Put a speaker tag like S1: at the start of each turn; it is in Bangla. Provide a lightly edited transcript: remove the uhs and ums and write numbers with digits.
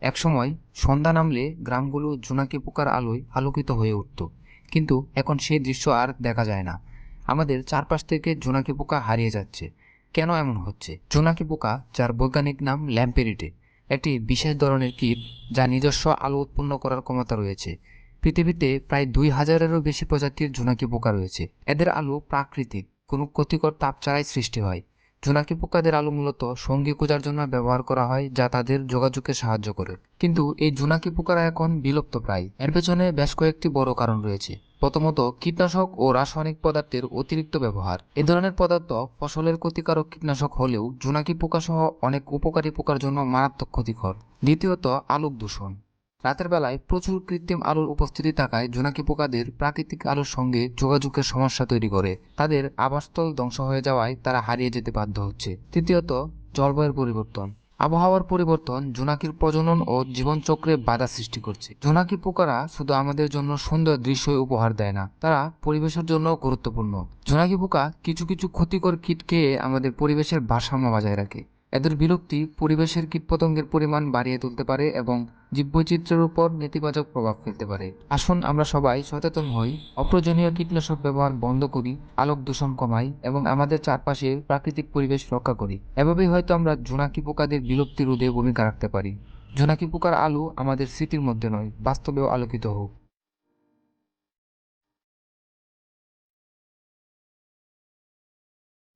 S1: একসময় সন্ধ্যা নামলে গ্রামগুলো জোনাকি পোকার আলোয় আলোকিত হয়ে উঠত, কিন্তু এখন সেই দৃশ্য আর দেখা যায় না। আমাদের চারপাশ থেকে জোনাকি পোকা হারিয়ে যাচ্ছে। কেন এমন হচ্ছে? জোনাকি পোকা, যার বৈজ্ঞানিক নাম ল্যাম্পেরিটে, একটি বিশেষ ধরনের কীট যা নিজস্ব আলো উৎপন্ন করার ক্ষমতা রয়েছে। পৃথিবীতে প্রায় 2000-এরও বেশি প্রজাতির জোনাকি পোকা রয়েছে। এদের আলো প্রাকৃতিক, কোনো ক্ষতিকর তাপ ছাড়াই সৃষ্টি হয়। জোনাকি পোকাদের আলো মূলত সঙ্গী খোঁজার জন্য ব্যবহার করা হয়, যা তাদের যোগাযোগে সাহায্য করে। কিন্তু এই জোনাকি পোকারা এখন বিলুপ্ত প্রায়। এর পেছনে বেশ কয়েকটি বড় কারণ রয়েছে। প্রথমত, কীটনাশক ও রাসায়নিক পদার্থের অতিরিক্ত ব্যবহার। এ ধরনের পদার্থ ফসলের ক্ষতিকারক কীটনাশক হলেও জোনাকি পোকা সহ অনেক উপকারী পোকার জন্য মারাত্মক ক্ষতিকর। দ্বিতীয়ত, আলোক দূষণ। রাতের বেলায় প্রচুর কৃত্রিম আলোর উপস্থিতি থাকায় জোনাকি পোকাদের প্রাকৃতিক আলোর সঙ্গে যোগাযোগের সমস্যা তৈরি করে। তাদের আবাসস্থল ধ্বংস হয়ে যাওয়ায় তারা হারিয়ে যেতে বাধ্য হচ্ছে। তৃতীয়ত, জলবায়ুর পরিবর্তন। আবহাওয়ার পরিবর্তন জোনাকির প্রজনন ও জীবনচক্রে বাধা সৃষ্টি করছে। জোনাকি পোকারা শুধু আমাদের জন্য সুন্দর দৃশ্যই উপহার দেয় না, তারা পরিবেশের জন্য গুরুত্বপূর্ণ। জোনাকি পোকা কিছু কিছু ক্ষতিকর কীট খেয়ে আমাদের পরিবেশের ভারসাম্য বজায় রাখে। এদের বিলুপ্তি পরিবেশের কীটপতঙ্গের পরিমাণ বাড়িয়ে তুলতে পারে এবং জীববৈচিত্র্যের উপর নেতিবাচক প্রভাব ফেলতে পারে। আসুন আমরা সবাই সচেতন হই, অপ্রয়োজনীয় কীটনাশক ব্যবহার বন্ধ করি, আলোক দূষণ কমাই এবং আমাদের চারপাশে প্রাকৃতিক পরিবেশ রক্ষা করি। এভাবেই হয়তো আমরা জোনাকি পোকাদের বিলুপ্তি রোধে ভূমিকা রাখতে পারি। জোনাকি পোকার আলো আমাদের স্মৃতির মধ্যে নয়, বাস্তবেও আলোকিত হোক।